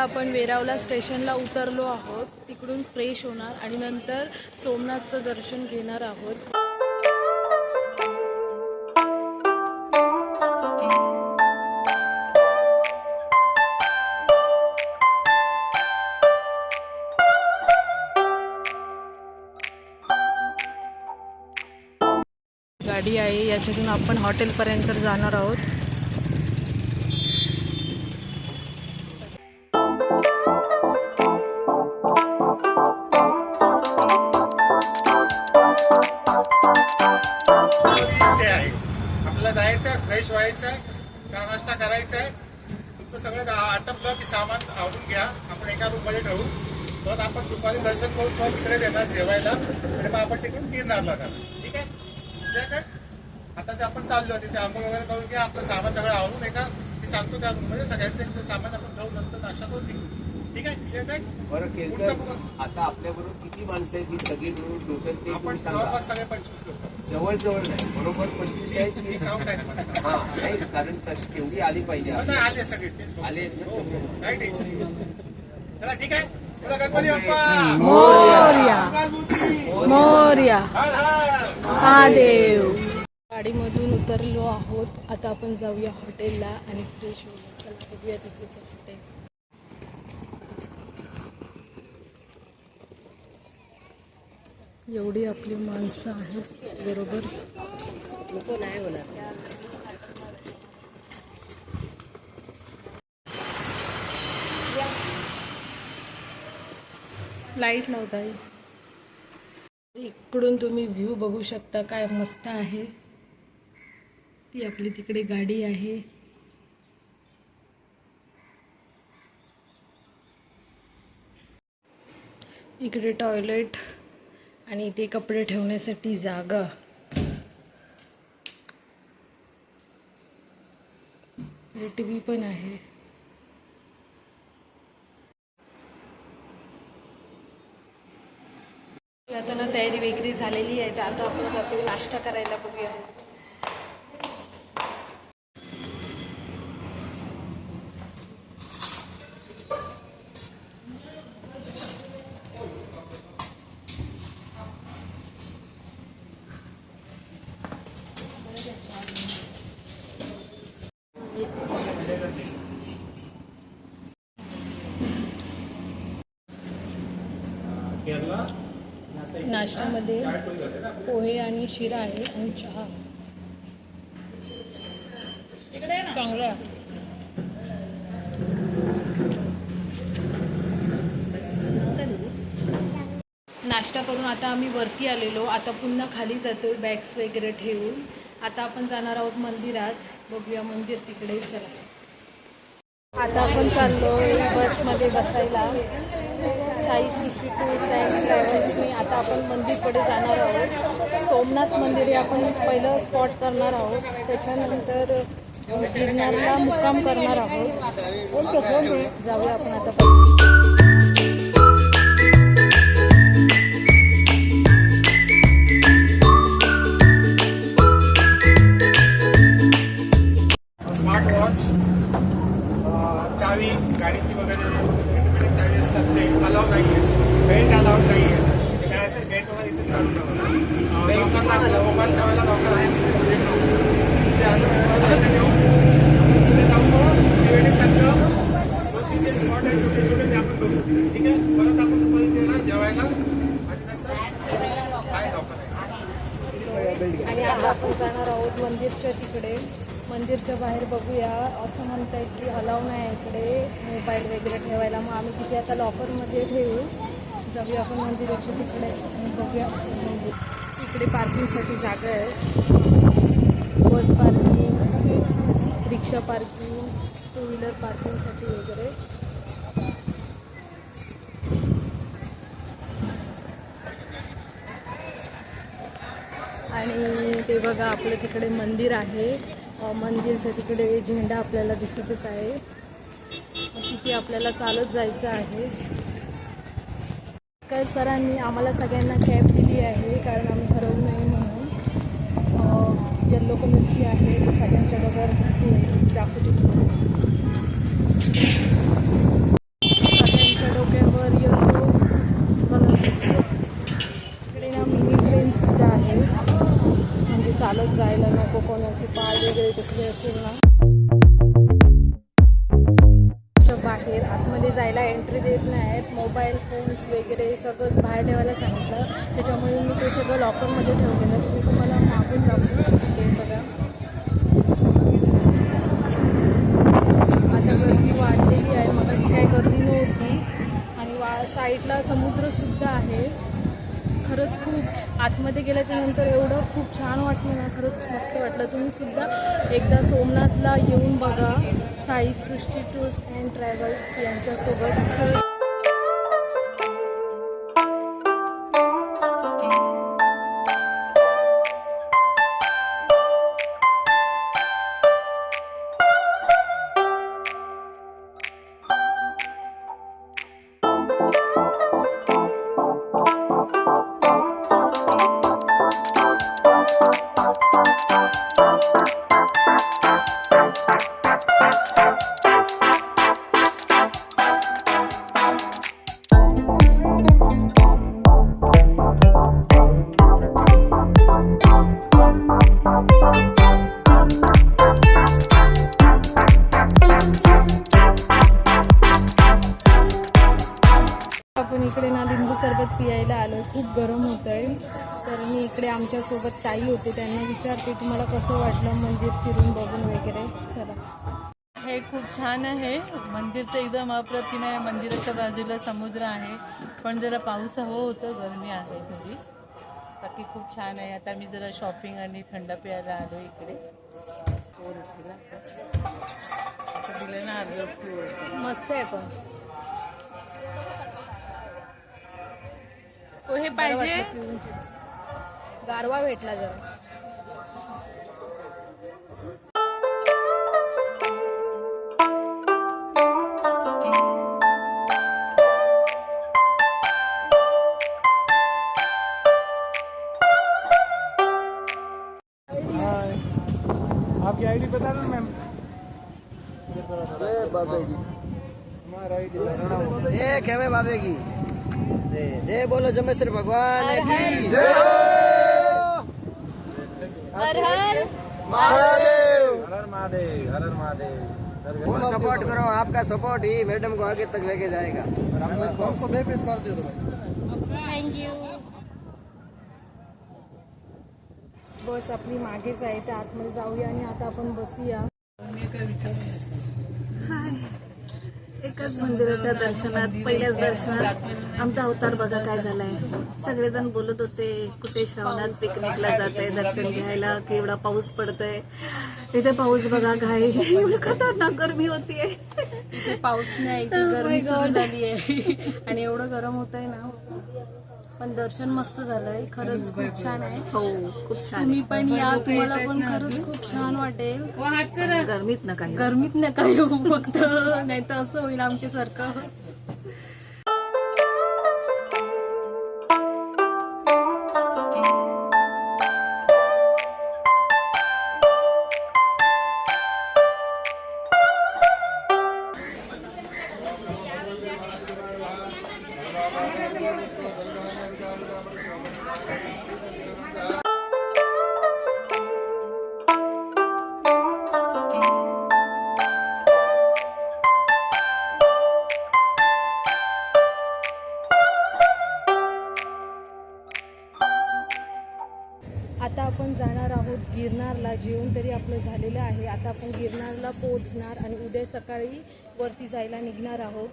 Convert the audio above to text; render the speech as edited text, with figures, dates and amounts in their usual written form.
आपण वेरावला स्टेशनला उतरलो आहोत. तिकडून फ्रेश होणार आणि नंतर सोमनाथचं दर्शन घेणार आहोत. गाडी आहे, याच्यातून आपण हॉटेलपर्यंत जाणार आहोत. आपल्याला जायचं आहे, फ्रेश व्हायचं आहे, चहा नाश्ता करायचा आहे. तुमचं सगळं आटपलं की सामान आवरून घ्या. आपण एका रूममध्ये ठेवू. तर आपण दुपारी दर्शन करून मग तिकडे देणार जेवायला आणि मग आपण तिकडून गिरनारला जाणार. ठीक आहे? काय आता जे आपण चाललो तिथे आंघोळ वगैरे करून घ्या. आपलं सामान सगळं आवरून एका मी सांगतो त्या रूममध्ये सगळ्यांचं सामान आपण घेऊन नंतर नाश्ता करून देऊ. ठीक आहे? क्लिअर काय? बरं केलं. आता आपल्याबरोबर किती माणसं आहेत ही सगळी मिळून टोटल ते आपण जवळपास सगळे 25 लोक. जवळ नाही, बरोबर 25 आहेत. हा नाही, कारण तेवढी आली पाहिजे. आले सगळे आले काय टेन्शन. चला ठीक आहे. तुला गणपती बाप्पा मोरया मोरया महादेव. गाडीमधून उतरलो आहोत. आता आपण जाऊया हॉटेलला आणि फ्रेश होऊया. चला बघूया तिथलं हॉटेल. एवढी आपली माणसं आहेत बरोबर. नको नाही होणार. लाईट नव्हता. इकडून तुम्ही व्ह्यू बघू शकता, काय मस्त आहे. ती आपली तिकडे गाडी आहे. इकडे टॉयलेट आणि इथे कपडे ठेवण्यासाठी जागा. टीव्ही पण आहे. आता ना तयारी वगैरे झालेली आहे. तर आता आपण जातो नाश्ता करायला. बघूया. नाश्त्यामध्ये पोहे आणि शिरा आहे आणि चहा. चांगला. नाश्ता करून आता आम्ही वरती आलेलो. आता पुन्हा खाली जातो बॅग्स वगैरे ठेवून. आता आपण जाणार आहोत मंदिरात. बघूया मंदिर तिकडे. चला आता आपण चाललो बसमध्ये बसायला. साई CC2 साई ट्रॅव्हल्सने. आता आपण मंदिरकडे जाणार आहोत. सोमनाथ मंदिर हे आपण पहिलं स्पॉट करणार आहोत. त्याच्यानंतर गिरनारला मुक्काम करणार आहोत. जाऊया आपण आता. स्मार्ट वॉच, चावी गाडीची वगैरे चावी असतात ते अलाउड नाही आहे. बेल्ट अलाउड नाही आहे. ते काय असेल बेल्ट वगैरे इथेच काढून ठेवणार. लोकांना आपला मोबाईल ठेवायला लॉकर आहे ते आता मोबाईल घेऊन तिथे जाऊन प्रिवेडिंग संघ तिथे स्पॉट आहे छोटे छोटे ते आपण बघू. ठीक आहे. परत आपण दुपारी देणार जेवायला आणि नंतर काय लॉकर आहे. आणि आता आपण जाणार आहोत मंदिरच्या तिकडे. मंदिरच्या बाहेर बघूया. असं म्हणताय की अलाव नाही इकडे मोबाईल वगैरे ठेवायला. मग आम्ही तिथे आता लॉकरमध्ये ठेवू. जाऊया आपण मंदिराच्या तिकडे आणि बघूया मंदिर. इकडे पार्किंगसाठी जागा आहे. बस पार्किंग, रिक्षा पार्किंग, 2 व्हीलर पार्किंगसाठी वगैरे. आणि ते बघा आपलं तिकडे मंदिर आहे. मंदिरच्या तिकडे झेंडा आपल्याला दिसतच आहे. तिथे आपल्याला चालत जायचं आहे. काय सरांनी आम्हाला सगळ्यांना कॅब दिली आहे कारण आम्ही हरवू नये म्हणून. येल्लो कलरची आहे. सगळ्यांच्या बघावर दिसते. दाखवते. बाहेर, आतमध्ये जायला एंट्री देत नाही आहेत. मोबाईल फोन्स वगैरे सगळंच बाहेर ठेवायला सांगितलं, त्याच्यामुळे मी ते सगळं लॉकरमध्ये ठेवलेलं. तुम्ही तुम्हाला मागून दाखवू शकते बघा. आता गर्दी वाढलेली आहे, मगाशी काही गर्दी नव्हती. आणि साईडला समुद्रसुद्धा आहे. खरंच खूप आतमध्ये गेल्याच्या नंतर एवढं खूप छान वाटलं ना, खरंच मस्त वाटलं. तुम्ही सुद्धा एकदा सोमनाथला येऊन बघा, साई सृष्टी टूर्स अँड ट्रॅव्हल्स यांच्यासोबत. आपण इकडे ना लिंबू सरबत पियायला आलो. खूप गरम होत आहे, तर मी इकडे आमच्यासोबत ताई होते, त्यांना विचारते तुम्हाला कसं वाटलं मंदिर फिरून बघून वगैरे. चला. हे खूप छान आहे. मंदिर तर एकदम अप्रतिम आहे. मंदिराच्या बाजूला समुद्र आहे, पण जरा पाऊस हवं होतं, गरमी आहे घरी. बाकी खूप छान आहे. आता मी जरा शॉपिंग आणि थंड प्यायला आलो इकडे. असं दिलं ना, मस्त आहे. पण हे पाहिजे. गारवा भेटला जरा. आपकी आईडी बता दो मैम. एक है बाबे की जय बोलो जमेश्वर भगवान की जय. सपोर्ट करो, आपका सपोर्ट ही मैडम को आगे तक लेके जाएगा. बस आपली मागेच आहे, त्या आतमध्ये जाऊया आणि आता आपण बसूया. एकाच मंदिराच्या दर्शनात, पहिल्याच दर्शनात आमचा अवतार बघा काय झालाय. सगळेजण बोलत होते कुठे श्रावणात पिकनिकला जाते दर्शन घ्यायला, की एवढा पाऊस पडतोय. तिथे पाऊस बघा काय एवढं खतरनाक गरमी होतीये. पाऊस नाही, गरमी सुरू झाली आहे आणि एवढं गरम होत आहे ना. पण दर्शन मस्त झालंय, खरंच खूप छान आहे. हो खूप छान. तुम्ही पण या, तुम्हाला पण खरंच खूप छान वाटेल. गरमीत नका येऊ. गरमीत नका येऊ फक्त, नाही तर असं होईल आमच्यासारखं. आता आपण जाणार आहोत गिरनारला. जेवण तरी आपलं झालेलं आहे. आता आपण गिरनारला पोहोचणार आणि उद्या सकाळी वरती जायला निघणार आहोत.